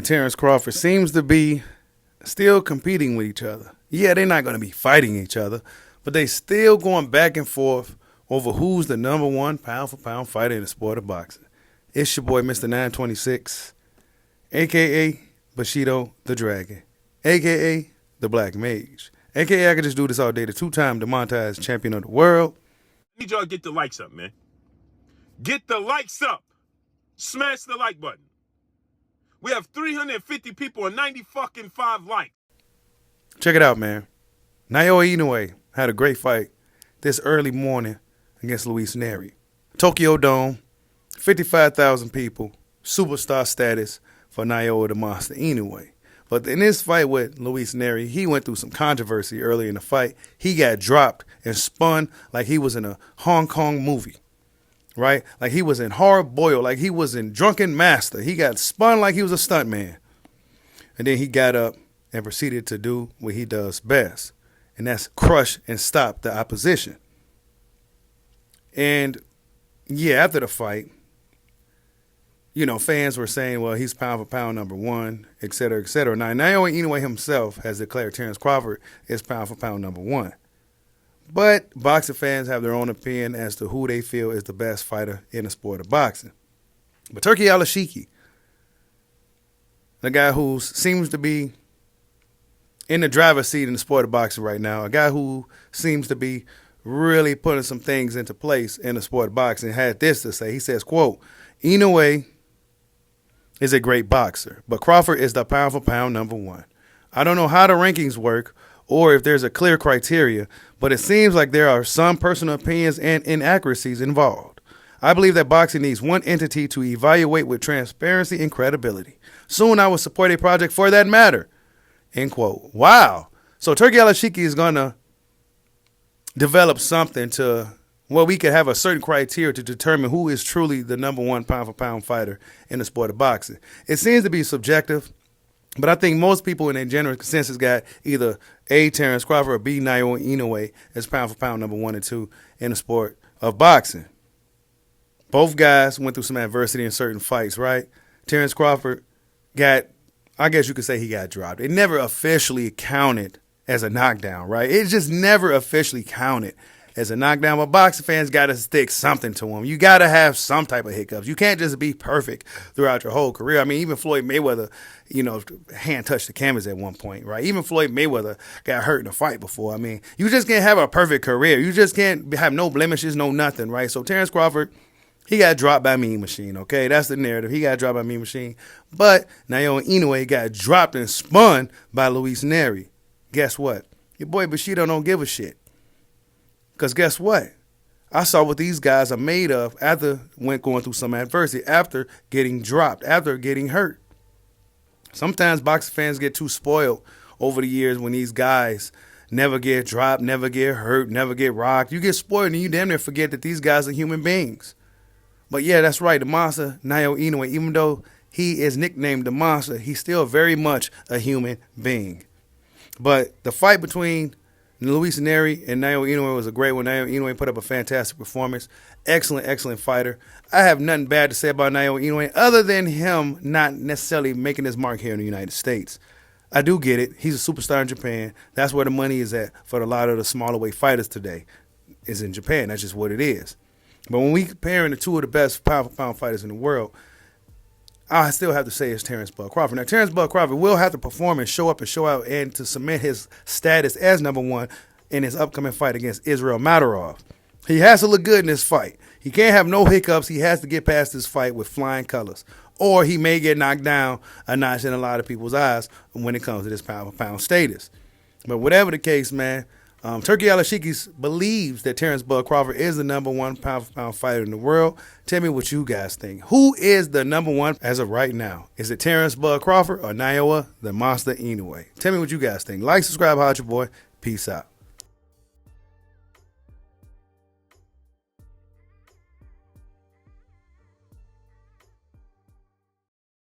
and Terence Crawford seems to be still competing with each other. Yeah, they're not going to be fighting each other, but they still going back and forth over who's the number one pound-for-pound fighter in the sport of boxing. It's your boy, Mr. 926, a.k.a. Bushido the Dragon, a.k.a. the Black Mage, a.k.a. I could just do this all day, the two-time demonetized champion of the world. I need y'all to get the likes up, man. Get the likes up. Smash the like button. We have 350 people and 95 likes. Check it out, man. Naoya Inoue had a great fight this early morning against Nery. Tokyo Dome, 55,000 people, superstar status for Naoya the Monster Inoue. But in this fight with Nery, he went through some controversy early in the fight. He got dropped and spun like he was in a Hong Kong movie, right? Like he was in Hard Boiled, like he was in Drunken Master. He got spun like he was a stuntman. And then he got up and proceeded to do what he does best, and that's crush and stop the opposition. And yeah, after the fight, you know, fans were saying, well, he's pound for pound number one, et cetera, et cetera. Now, Naoya Inoue himself has declared Terence Crawford is pound for pound number one. But boxing fans have their own opinion as to who they feel is the best fighter in the sport of boxing. But Turki Alalshikh, the guy who seems to be in the driver's seat in the sport of boxing right now, a guy who seems to be really putting some things into place in the sport of boxing, had this to say. He says, quote, Inoue is a great boxer, but Crawford is the pound for pound number one. I don't know how the rankings work or if there's a clear criteria, but it seems like there are some personal opinions and inaccuracies involved. I believe that boxing needs one entity to evaluate with transparency and credibility. Soon I will support a project for that matter. End quote. Wow. So Turki Alalshikh is going to develop something to, well, we could have a certain criteria to determine who is truly the number one pound-for-pound fighter in the sport of boxing. It seems to be subjective, but I think most people in their general consensus got either A, Terence Crawford, or B, Naoya Inoue as pound-for-pound number one and two in the sport of boxing. Both guys went through some adversity in certain fights, right? Terence Crawford got, I guess you could say he got dropped. It never officially counted as a knockdown, right? It just never officially counted as a knockdown, but boxing fans got to stick something to them. You got to have some type of hiccups. You can't just be perfect throughout your whole career. I mean, even Floyd Mayweather, you know, hand touched the canvas at one point, right? Even Floyd Mayweather got hurt in a fight before. I mean, you just can't have a perfect career. You just can't have no blemishes, no nothing, right? So Terence Crawford, he got dropped by Mean Machine, okay? That's the narrative. He got dropped by Mean Machine. But Naoya Inoue got dropped and spun by Nery. Guess what? Your boy Bushido don't give a shit. Because guess what? I saw what these guys are made of after going through some adversity, after getting dropped, after getting hurt. Sometimes boxing fans get too spoiled over the years when these guys never get dropped, never get hurt, never get rocked. You get spoiled and you damn near forget that these guys are human beings. But yeah, that's right. The monster, Naoya Inoue, even though he is nicknamed the monster, he's still very much a human being. But the fight between Nery and Naoya Inoue was a great one. Naoya Inoue put up a fantastic performance. Excellent, excellent fighter. I have nothing bad to say about Naoya Inoue other than him not necessarily making his mark here in the United States. I do get it. He's a superstar in Japan. That's where the money is at for a lot of the smaller weight fighters today, is in Japan. That's just what it is. But when we comparing the two of the best pound-for-pound fighters in the world, I still have to say it's Terence Bud Crawford. Now, Terence Bud Crawford will have to perform and show up and show out and to cement his status as number one in his upcoming fight against Israel Matarov. He has to look good in this fight. He can't have no hiccups. He has to get past this fight with flying colors. Or he may get knocked down a notch in a lot of people's eyes when it comes to this pound-for-pound status. But whatever the case, man, Turki Alalshikh believes that Terence Bud Crawford is the number one pound-for-pound fighter in the world. Tell me what you guys think. Who is the number one as of right now? Is it Terence Bud Crawford or Naoya the Monster Inoue? Tell me what you guys think. Like, subscribe, holla at your boy. Peace out.